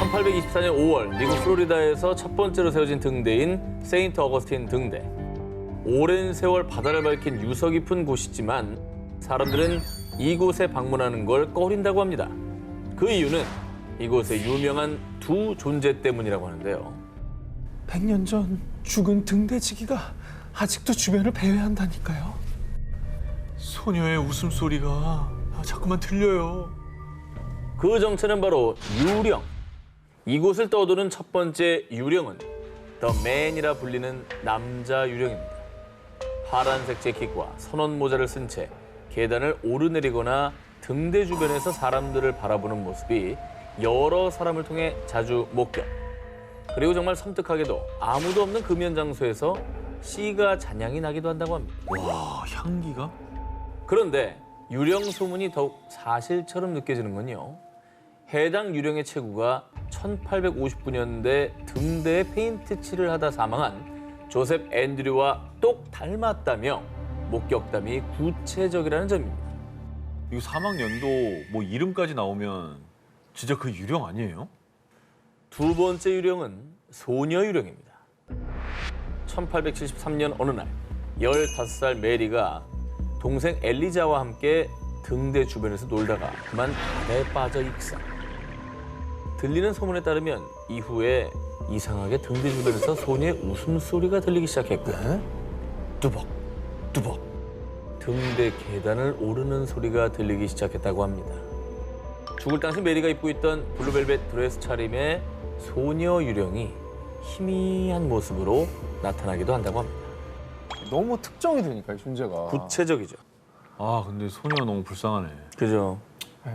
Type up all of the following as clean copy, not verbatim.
1824년 5월 미국 플로리다에서 첫 번째로 세워진 등대인 세인트 어거스틴 등대. 오랜 세월 바다를 밝힌 유서 깊은 곳이지만 사람들은 이곳에 방문하는 걸 꺼린다고 합니다. 그 이유는 이곳의 유명한 두 존재 때문이라고 하는데요. 100년 전 죽은 등대지기가 아직도 주변을 배회한다니까요. 소녀의 웃음소리가 자꾸만 들려요. 그 정체는 바로 유령. 이곳을 떠도는 첫 번째 유령은 더 맨이라 불리는 남자 유령입니다. 파란색 재킷과 선원 모자를 쓴 채 계단을 오르내리거나 등대 주변에서 사람들을 바라보는 모습이 여러 사람을 통해 자주 목격. 그리고 정말 섬뜩하게도 아무도 없는 금연 장소에서 씨가 잔향이 나기도 한다고 합니다. 와, 향기가? 그런데 유령 소문이 더욱 사실처럼 느껴지는 건요. 해당 유령의 체구가 1859년대 등대에 페인트 칠을 하다 사망한 조셉 앤드류와 똑 닮았다며 목격담이 구체적이라는 점입니다. 이거 사망 연도 뭐 이름까지 나오면 진짜 그 유령 아니에요? 두 번째 유령은 소녀 유령입니다. 1873년 어느 날 15살 메리가 동생 엘리자와 함께 등대 주변에서 놀다가 그만 바다에 빠져 익사. 들리는 소문에 따르면 이후에 이상하게 등대 주변에서 소녀의 웃음소리가 들리기 시작했고요. 뚜벅, 뚜벅. 등대 계단을 오르는 소리가 들리기 시작했다고 합니다. 죽을 당시 메리가 입고 있던 블루벨벳 드레스 차림의 소녀 유령이 희미한 모습으로 나타나기도 한다고 합니다. 너무 특정이 되니까요, 존재가. 구체적이죠. 아, 근데 소녀가 너무 불쌍하네. 그죠. 네.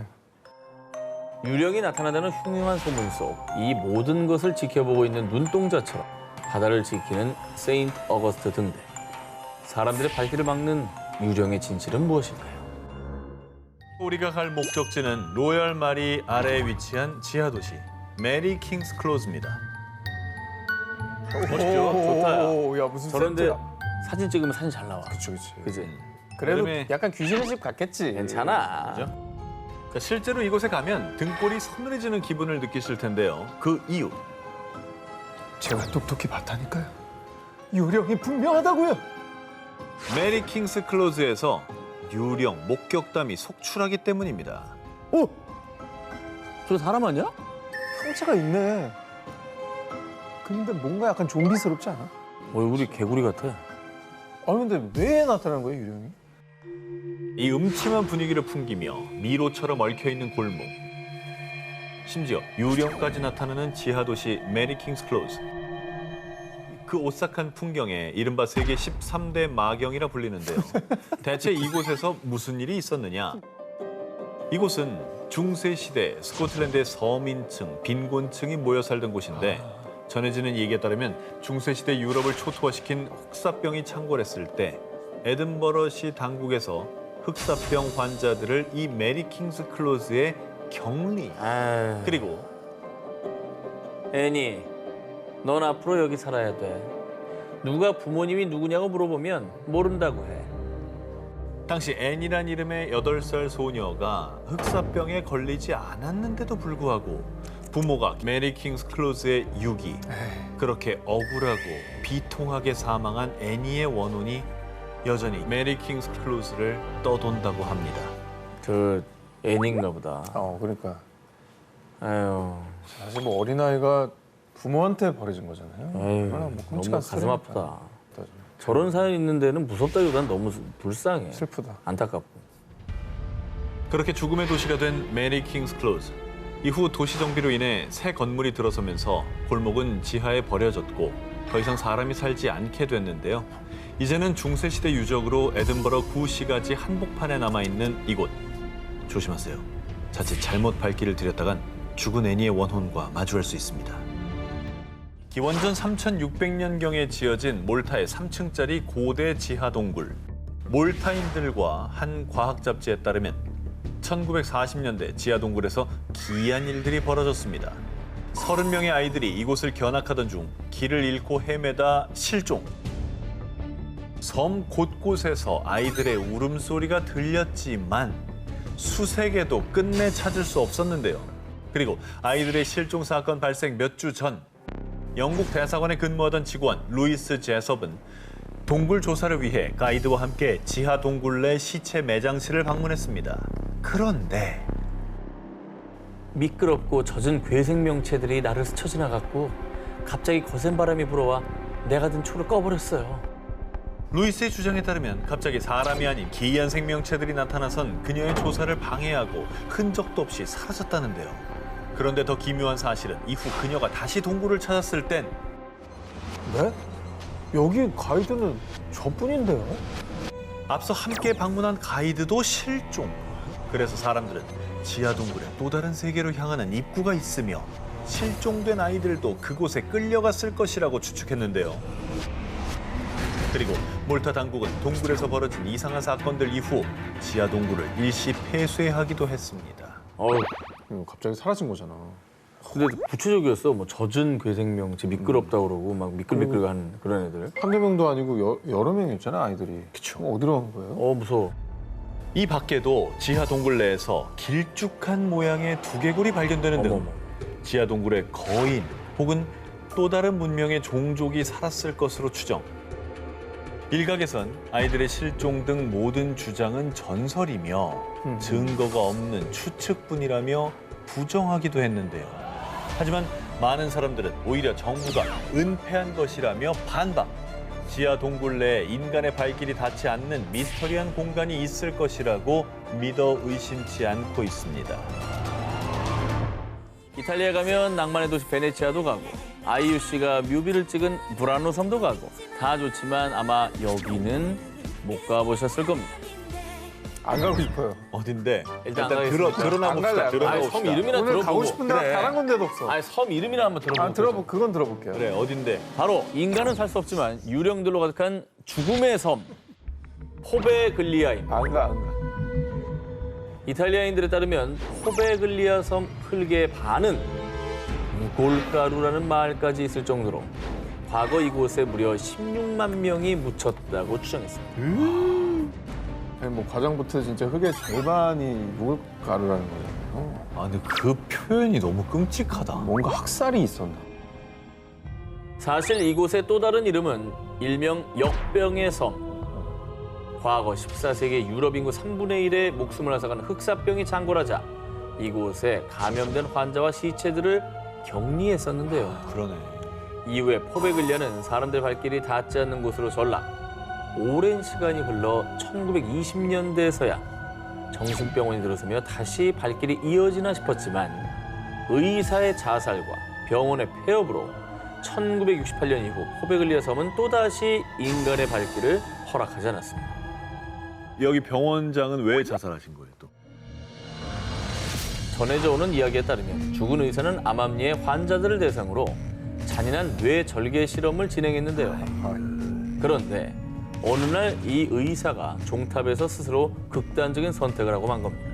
유령이 나타나다는 흉흉한 소문 속 이 모든 것을 지켜보고 있는 눈동자처럼 바다를 지키는 세인트 어거스트 등대. 사람들의 발길을 막는 유령의 진실은 무엇일까요? 우리가 갈 목적지는 로열 마리 아래에 위치한 지하 도시 메리 킹스 클로즈입니다. 멋있죠? 좋다. 오, 야, 무슨 저런데 세트야. 사진 찍으면 사진 잘 나와. 그치, 그치. 그지? 그래도 여름에- 약간 귀신의 집 같겠지. 괜찮아. 그죠? 자, 실제로 이곳에 가면 등골이 서늘해지는 기분을 느끼실 텐데요. 그 이유. 제가 똑똑히 봤다니까요. 유령이 분명하다고요. 메리 킹스 클로즈에서 유령 목격담이 속출하기 때문입니다. 오! 저 사람 아니야? 형체가 있네. 근데 뭔가 약간 좀비스럽지 않아? 얼굴이 개구리 같아. 아 근데 왜 나타나는 거예요, 유령이? 이 음침한 분위기를 풍기며 미로처럼 얽혀있는 골목. 심지어 유령까지 나타나는 지하도시 메리 킹스 클로즈. 그 오싹한 풍경에 이른바 세계 13대 마경이라 불리는데요. 대체 이곳에서 무슨 일이 있었느냐? 이곳은 중세시대 스코틀랜드의 서민층, 빈곤층이 모여 살던 곳인데 전해지는 얘기에 따르면 중세시대 유럽을 초토화시킨 흑사병이 창궐했을 때 에든버러시 당국에서 흑사병 환자들을 이 메리 킹스 클로즈에 격리 아, 그리고 애니, 넌 앞으로 여기 살아야 돼. 누가 부모님이 누구냐고 물어보면 모른다고 해. 당시 앤이란 이름의 8살 소녀가 흑사병에 걸리지 않았는데도 불구하고 부모가 메리 킹스 클로즈의 유기 그렇게 억울하고 비통하게 사망한 애니의 원혼이 여전히 메리 킹스 클로즈를 떠돈다고 합니다. 저 애니인가 보다. 그러니까 아유, 사실 뭐 어린아이가 부모한테 버려진 거잖아요. 에이, 얼마나 뭐 너무 끔찍한 가슴 스토리니까. 아프다. 저런 사연 있는 데는 무섭다기보단 너무 불쌍해. 슬프다. 안타깝고. 그렇게 죽음의 도시가 된 메리 킹스 클로즈. 이후 도시 정비로 인해 새 건물이 들어서면서 골목은 지하에 버려졌고 더 이상 사람이 살지 않게 됐는데요. 이제는 중세시대 유적으로 에든버러 구시가지 한복판에 남아있는 이곳. 조심하세요. 자칫 잘못 발길을 들였다간 죽은 애니의 원혼과 마주할 수 있습니다. 기원전 3600년경에 지어진 몰타의 3층짜리 고대 지하 동굴. 몰타인들과 한 과학 잡지에 따르면 1940년대 지하 동굴에서 기이한 일들이 벌어졌습니다. 30명의 아이들이 이곳을 견학하던 중 길을 잃고 헤매다 실종. 섬 곳곳에서 아이들의 울음소리가 들렸지만 수색에도 끝내 찾을 수 없었는데요. 그리고 아이들의 실종 사건 발생 몇 주 전 영국 대사관에 근무하던 직원 루이스 제섭은 동굴 조사를 위해 가이드와 함께 지하 동굴 내 시체 매장실을 방문했습니다. 그런데 미끄럽고 젖은 괴생명체들이 나를 스쳐 지나갔고 갑자기 거센 바람이 불어와 내가 든 초를 꺼버렸어요. 루이스의 주장에 따르면 갑자기 사람이 아닌 기이한 생명체들이 나타나선 그녀의 조사를 방해하고 흔적도 없이 사라졌다는데요. 그런데 더 기묘한 사실은 이후 그녀가 다시 동굴을 찾았을 땐 네? 여기 가이드는 저뿐인데요? 앞서 함께 방문한 가이드도 실종. 그래서 사람들은 지하 동굴에 또 다른 세계로 향하는 입구가 있으며 실종된 아이들도 그곳에 끌려갔을 것이라고 추측했는데요. 그리고 몰타 당국은 동굴에서 벌어진 이상한 사건들 이후 지하 동굴을 일시 폐쇄하기도 했습니다. 어우, 갑자기 사라진 거잖아. 근데 구체적이었어. 뭐 젖은 괴생명체 미끄럽다 그러고 막 미끌미끌하는 그런 애들. 한두 명도 아니고 여러 명이었잖아, 아이들이. 그쵸. 어디로 간 거예요? 무서워. 이 밖에도 지하 동굴 내에서 길쭉한 모양의 두개골이 발견되는 등 어머머. 지하 동굴에 거인 혹은 또 다른 문명의 종족이 살았을 것으로 추정. 일각에선 아이들의 실종 등 모든 주장은 전설이며 증거가 없는 추측뿐이라며 부정하기도 했는데요. 하지만 많은 사람들은 오히려 정부가 은폐한 것이라며 반박. 지하 동굴 내에 인간의 발길이 닿지 않는 미스터리한 공간이 있을 것이라고 믿어 의심치 않고 있습니다. 이탈리아 가면 낭만의 도시 베네치아도 가고 아이유 씨가 뮤비를 찍은 브라노 섬도 가고 다 좋지만 아마 여기는 못 가보셨을 겁니다. 안 가고 싶어요. 어딘데? 일단 일단 안 가겠습니다. 드러나 안 갈래, 봅시다. 안 드러나 아니, 봅시다. 섬 이름이나 오늘 들어보고. 가고 싶은 데가 그래. 단 한 군데도 없어. 아니 섬 이름이나 한번 들어보고. 그건 들어볼게요. 그래, 어딘데? 바로 인간은 살 수 없지만 유령들로 가득한 죽음의 섬 포베글리아입니다. 안 가. 이탈리아인들에 따르면 포베글리아 섬 흙의 반은 무골가루라는 말까지 있을 정도로 과거 이곳에 무려 16만 명이 묻혔다고 추정했습니다. 아니, 뭐 과정부터 진짜 흙의 절반이 묵을가루라는 거잖아요. 아, 근데 그 표현이 너무 끔찍하다. 뭔가 학살이 있었나? 사실 이곳의 또 다른 이름은 일명 역병의 섬. 과거 14세기 유럽 인구 3분의 1의 목숨을 앗아간 흑사병이 창궐하자 이곳에 감염된 환자와 시체들을 격리했었는데요. 그러네. 이후에 포베글리아는 사람들 발길이 닿지 않는 곳으로 전락. 오랜 시간이 흘러 1920년대에서야 정신병원이 들어서며 다시 발길이 이어지나 싶었지만 의사의 자살과 병원의 폐업으로 1968년 이후 포베글리아 섬은 또다시 인간의 발길을 허락하지 않았습니다. 여기 병원장은 왜 자살하신 거예요, 또? 전해져 오는 이야기에 따르면 죽은 의사는 암암리의 환자들을 대상으로 잔인한 뇌 절개 실험을 진행했는데요. 그런데 어느 날 이 의사가 종탑에서 스스로 극단적인 선택을 하고 만 겁니다.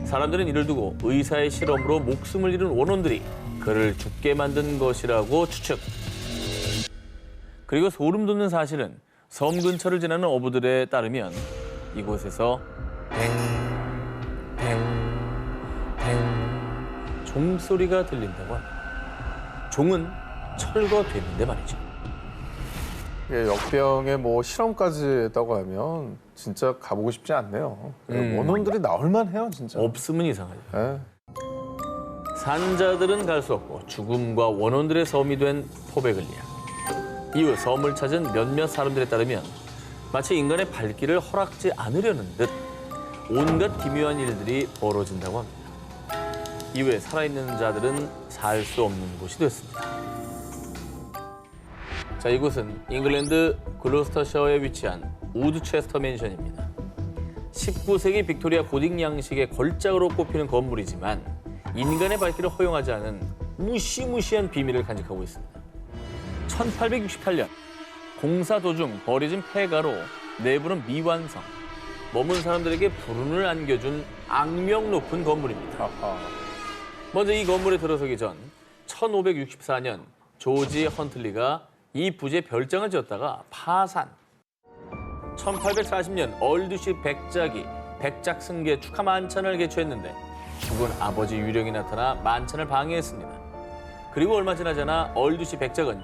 사람들은 이를 두고 의사의 실험으로 목숨을 잃은 원혼들이 그를 죽게 만든 것이라고 추측. 그리고 소름 돋는 사실은 섬 근처를 지나는 어부들에 따르면 이곳에서 댕 종소리가 들린다고 합니다. 종은 철거됐는데 말이죠. 이게 역병에 뭐 실험까지 했다고 하면 진짜 가보고 싶지 않네요. 원혼들이 나올만 해요, 진짜. 없으면 이상하죠. 예. 산자들은 갈 수 없고 죽음과 원혼들의 섬이 된 포베글리아. 이후 섬을 찾은 몇몇 사람들에 따르면 마치 인간의 발길을 허락지 않으려는 듯 온갖 기묘한 일들이 벌어진다고 합니다. 이후에 살아있는 자들은 살 수 없는 곳이 됐습니다. 자, 이곳은 잉글랜드 글로스터셔에 위치한 우드체스터 맨션입니다. 19세기 빅토리아 고딕 양식의 걸작으로 꼽히는 건물이지만 인간의 발길을 허용하지 않은 무시무시한 비밀을 간직하고 있습니다. 1868년 공사 도중 버려진 폐가로 내부는 미완성, 머문 사람들에게 불운을 안겨준 악명 높은 건물입니다. 먼저 이 건물에 들어서기 전 1564년 조지 헌틀리가 이 부지에 별장을 지었다가 파산. 1840년 얼드시 백작이 백작승계 축하 만찬을 개최했는데 죽은 아버지 유령이 나타나 만찬을 방해했습니다. 그리고 얼마 지나지 않아 얼두시 백작은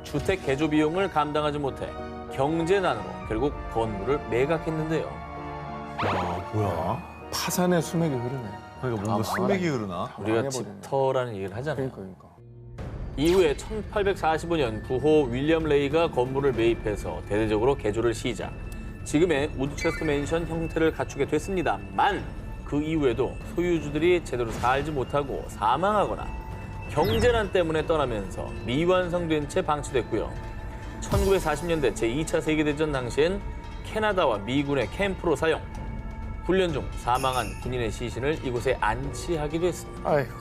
주택 개조 비용을 감당하지 못해 경제난으로 결국 건물을 매각했는데요. 야, 뭐야? 파산의 수맥이 흐르네. 그러니까 뭔가 수맥이 흐르나? 우리가 망해버리네. 집터라는 얘기를 하잖아요. 그러니까. 이후에 1845년 부호 윌리엄 레이가 건물을 매입해서 대대적으로 개조를 시작. 지금의 우드체스터 맨션 형태를 갖추게 됐습니다만 그 이후에도 소유주들이 제대로 살지 못하고 사망하거나 경제난 때문에 떠나면서 미완성된 채 방치됐고요. 1940년대 제2차 세계대전 당시엔 캐나다와 미군의 캠프로 사용. 훈련 중 사망한 군인의 시신을 이곳에 안치하기도 했습니다. 아이고.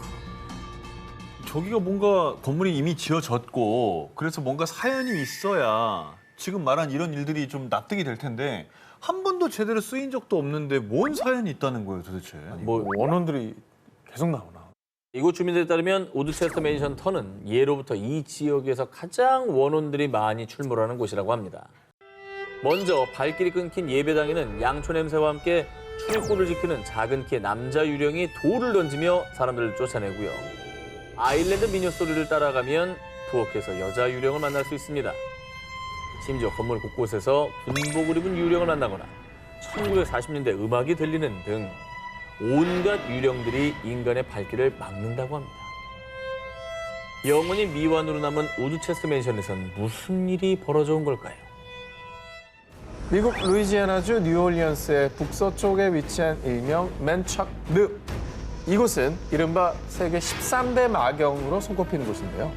저기가 뭔가 건물이 이미 지어졌고 그래서 뭔가 사연이 있어야 지금 말한 이런 일들이 좀 납득이 될 텐데 한 번도 제대로 쓰인 적도 없는데 뭔 사연이 있다는 거예요 도대체? 뭐 원혼들이 계속 나오나? 이곳 주민들에 따르면 우드체스터 맨션 터는 예로부터 이 지역에서 가장 원혼들이 많이 출몰하는 곳이라고 합니다. 먼저 발길이 끊긴 예배당에는 양초 냄새와 함께 출입구를 지키는 작은 키의 남자 유령이 돌을 던지며 사람들을 쫓아내고요. 아일랜드 민요 소리를 따라가면 부엌에서 여자 유령을 만날 수 있습니다. 심지어 건물 곳곳에서 군복을 입은 유령을 만나거나 1940년대 음악이 들리는 등 온갖 유령들이 인간의 발길을 막는다고 합니다. 영원히 미완으로 남은 우드체스터 맨션에선 무슨 일이 벌어져 온 걸까요? 미국 루이지애나주 뉴올리언스의 북서쪽에 위치한 일명 맨착-늪. 이곳은 이른바 세계 13대 마경으로 손꼽히는 곳인데요.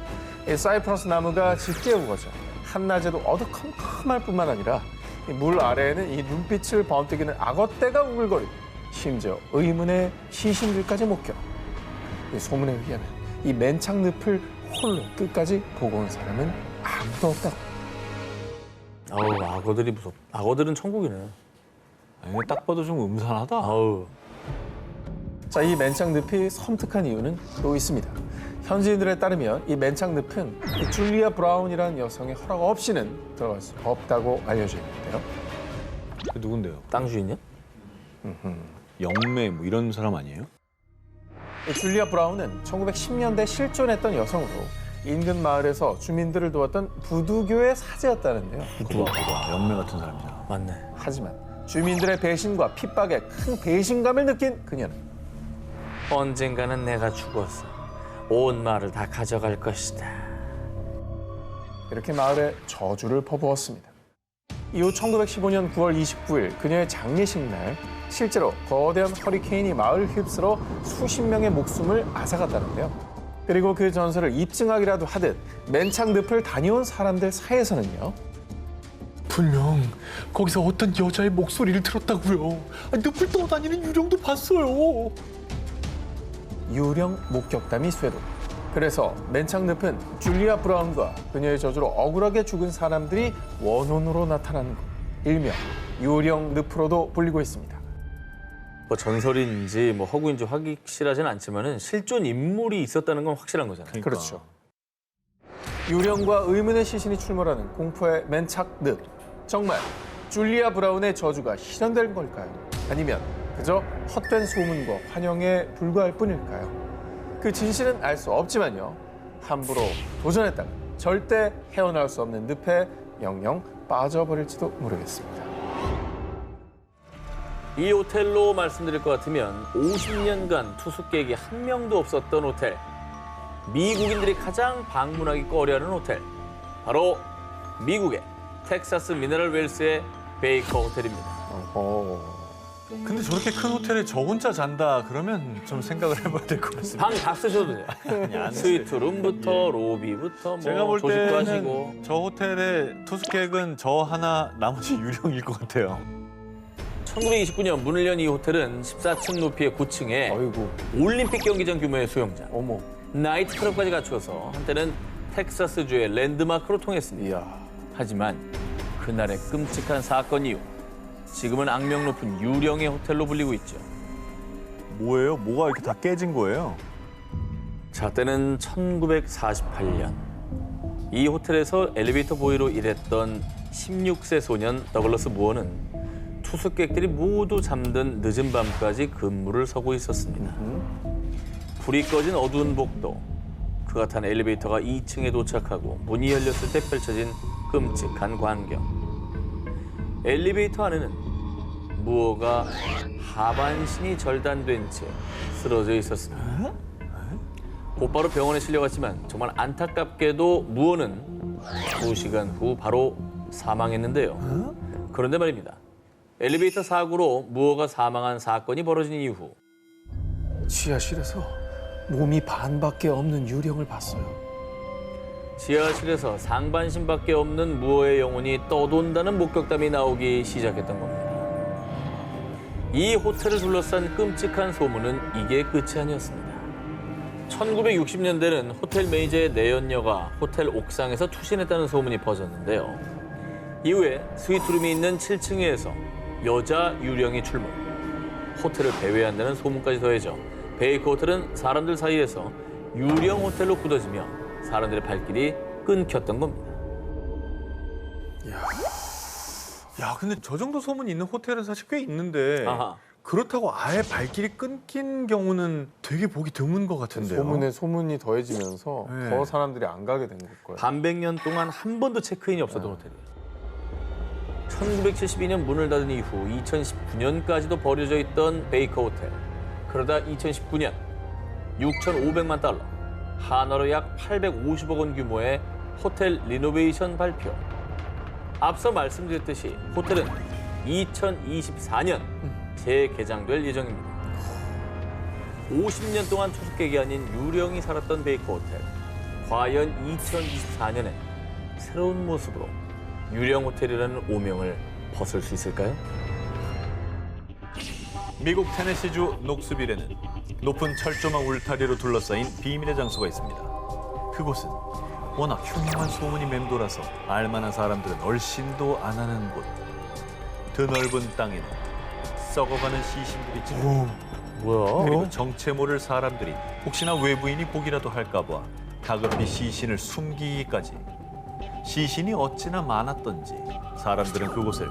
이 사이프러스 나무가 짙게 우거져 한낮에도 어두컴컴할 뿐만 아니라 이 물 아래에는 이 눈빛을 번뜩이는 악어떼가 우글거리고 심지어 의문의 시신들까지 목격. 이 소문에 의하면 이 맨착-늪을 홀로 끝까지 보고 온 사람은 아무도 없다고. 아우, 악어들이 무섭다. 악어들은 천국이네. 이거 딱 봐도 좀 음산하다. 아우. 자, 이 맨착-늪이 섬뜩한 이유는 또 있습니다. 현지인들에 따르면 이 맨착-늪은 이 줄리아 브라운이라는 여성의 허락 없이는 들어갈 수 없다고 알려져 있는데요. 그 누군데요? 땅 주인이야? 영매 뭐 이런 사람 아니에요? 이 줄리아 브라운은 1910년대 실존했던 여성으로 인근 마을에서 주민들을 도왔던 부두교의 사제였다는데요. 누가 영매 같은 사람이잖아. 맞네. 하지만 주민들의 배신과 핍박에 큰 배신감을 느낀 그녀는 언젠가는 내가 죽었어. 온 마을을 다 가져갈 것이다. 이렇게 마을에 저주를 퍼부었습니다. 이후 1915년 9월 29일 그녀의 장례식 날 실제로 거대한 허리케인이 마을 휩쓸어 수십 명의 목숨을 앗아갔다는데요. 그리고 그 전설을 입증하기라도 하듯 맨착-늪을 다녀온 사람들 사이에서는요. 분명 거기서 어떤 여자의 목소리를 들었다고요. 늪을 떠다니는 유령도 봤어요. 유령 목격담이 쇄도. 그래서 맨착-늪은 줄리아 브라운과 그녀의 저주로 억울하게 죽은 사람들이 원혼으로 나타나는 곳. 일명 유령 늪으로도 불리고 있습니다. 뭐 전설인지 뭐 허구인지 확실하진 않지만은 실존 인물이 있었다는 건 확실한 거잖아요. 그렇죠. 유령과 의문의 시신이 출몰하는 공포의 맨착-늪. 정말 줄리아 브라운의 저주가 실현된 걸까요? 아니면 그저 헛된 소문과 환영에 불과할 뿐일까요? 그 진실은 알 수 없지만요. 함부로 도전했다가 절대 헤어나올 수 없는 늪에 영영 빠져버릴지도 모르겠습니다. 이 호텔로 말씀드릴 것 같으면 50년간 투숙객이 한 명도 없었던 호텔. 미국인들이 가장 방문하기 꺼려하는 호텔. 바로 미국의 텍사스 미네랄 웰스의 베이커 호텔입니다. 근데 저렇게 큰 호텔에 저 혼자 잔다 그러면 좀 생각을 해봐야 될 것 같습니다. 방 다 쓰셔도 돼요. 스위트 룸부터 로비부터 뭐 제가 볼 조식도 때는 하시고. 저 호텔의 투숙객은 저 하나 나머지 유령일 것 같아요. 1929년 문을 연 이 호텔은 14층 높이의 9층에 어이구, 올림픽 경기장 규모의 수영장, 어머, 나이트클럽까지 갖추어서 한때는 텍사스주의 랜드마크로 통했습니다. 이야. 하지만 그날의 끔찍한 사건 이후 지금은 악명 높은 유령의 호텔로 불리고 있죠. 뭐예요? 뭐가 이렇게 다 깨진 거예요? 자, 때는 1948년. 이 호텔에서 엘리베이터 보이로 일했던 16세 소년 더글러스 무어는 투숙객들이 모두 잠든 늦은 밤까지 근무를 서고 있었습니다. 불이 꺼진 어두운 복도. 그가 탄 엘리베이터가 2층에 도착하고 문이 열렸을 때 펼쳐진 끔찍한 광경. 엘리베이터 안에는 무어가 하반신이 절단된 채 쓰러져 있었습니다. 곧바로 병원에 실려갔지만 정말 안타깝게도 무어는 2시간 후 바로 사망했는데요. 그런데 말입니다. 엘리베이터 사고로 무어가 사망한 사건이 벌어진 이후 지하실에서 몸이 반밖에 없는 유령을 봤어요. 지하실에서 상반신밖에 없는 무어의 영혼이 떠돈다는 목격담이 나오기 시작했던 겁니다. 이 호텔을 둘러싼 끔찍한 소문은 이게 끝이 아니었습니다. 1960년대는 호텔 매니저의 내연녀가 호텔 옥상에서 투신했다는 소문이 퍼졌는데요. 이후에 스위트룸이 있는 7층에서 여자 유령이 출몰. 호텔을 배회한다는 소문까지 더해져 베이커 호텔은 사람들 사이에서 유령 호텔로 굳어지며 사람들의 발길이 끊겼던 겁니다. 야, 근데 저 정도 소문이 있는 호텔은 사실 꽤 있는데 아하. 그렇다고 아예 발길이 끊긴 경우는 되게 보기 드문 것 같은데요. 소문에 소문이 더해지면서 네. 더 사람들이 안 가게 된 거예요. 반백년 동안 한 번도 체크인이 없었던 호텔이에요. 1972년 문을 닫은 이후 2019년까지도 버려져 있던 베이커 호텔. 그러다 2019년 6,500만 달러, 한화로 약 850억 원 규모의 호텔 리노베이션 발표. 앞서 말씀드렸듯이 호텔은 2024년 재개장될 예정입니다. 50년 동안 투숙객이 아닌 유령이 살았던 베이커 호텔. 과연 2024년에 새로운 모습으로 유령 호텔이라는 오명을 벗을 수 있을까요? 미국 테네시주 녹스빌에는 높은 철조망 울타리로 둘러싸인 비밀의 장소가 있습니다. 그곳은 워낙 흉흉한 소문이 맴돌아서 알만한 사람들은 얼씬도 안 하는 곳. 드넓은 땅에는 썩어가는 시신들이 지 뭐야? 그리고 정체 모를 사람들이 혹시나 외부인이 보기라도 할까 봐 다급히 시신을 숨기기까지. 시신이 어찌나 많았던지 사람들은 그곳을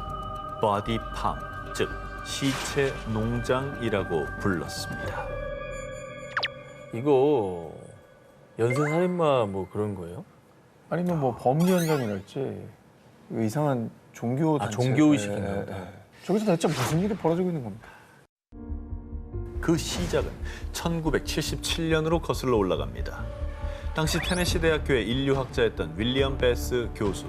버디팜, 즉 시체 농장이라고 불렀습니다. 이거 연쇄살인마 뭐 그런 거예요? 아니면 뭐 범죄 현장이랄지 이상한 종교 단체. 종교의식인가 보다. 저기서 대체 무슨 일이 벌어지고 있는 겁니까? 그 시작은 1977년으로 거슬러 올라갑니다. 당시 테네시 대학교의 인류학자였던 윌리엄 베스 교수.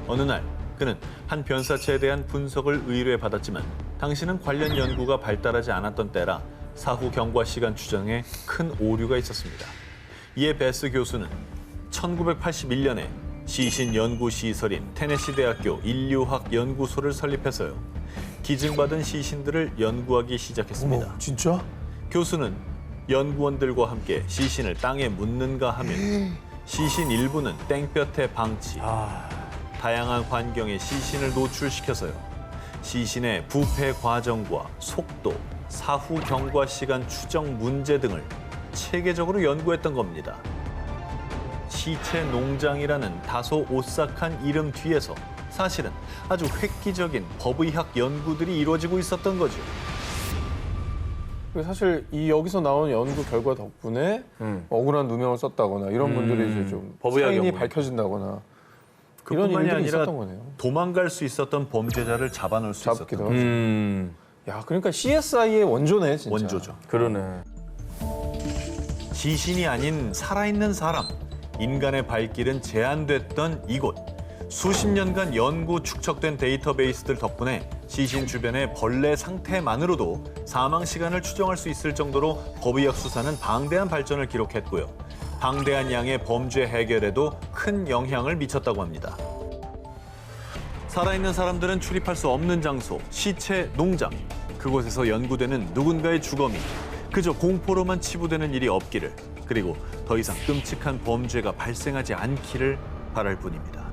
어느 날 그는 한 변사체에 대한 분석을 의뢰받았지만 당시는 관련 연구가 발달하지 않았던 때라 사후 경과 시간 추정에 큰 오류가 있었습니다. 이에 베스 교수는 1981년에 시신 연구 시설인 테네시 대학교 인류학 연구소를 설립해서요. 기증받은 시신들을 연구하기 시작했습니다. 어머, 진짜? 교수는 연구원들과 함께 시신을 땅에 묻는가 하면 시신 일부는 땡볕에 방치, 다양한 환경에 시신을 노출시켜서요. 시신의 부패 과정과 속도, 사후 경과 시간 추정 문제 등을 체계적으로 연구했던 겁니다. 시체 농장이라는 다소 오싹한 이름 뒤에서 사실은 아주 획기적인 법의학 연구들이 이루어지고 있었던 거죠. 사실 이 여기서 나온 연구 결과 덕분에 억울한 누명을 썼다거나 이런 분들이 이제 좀 법의학 사인이 연구. 밝혀진다거나 이런 그뿐만이 일들이 아니라 있었던 거네요. 도망갈 수 있었던 범죄자를 잡아놓을 수 잡기도 있었던 하고. 야, 그러니까 CSI의 원조네, 진짜. 원조죠. 그러네. 시신이 아닌 살아있는 사람, 인간의 발길은 제한됐던 이곳. 수십 년간 연구 축적된 데이터베이스들 덕분에 시신 주변의 벌레 상태만으로도 사망 시간을 추정할 수 있을 정도로 법의학 수사는 방대한 발전을 기록했고요. 방대한 양의 범죄 해결에도 큰 영향을 미쳤다고 합니다. 살아있는 사람들은 출입할 수 없는 장소, 시체 농장. 그곳에서 연구되는 누군가의 주검이 그저 공포로만 치부되는 일이 없기를, 그리고 더 이상 끔찍한 범죄가 발생하지 않기를 바랄 뿐입니다.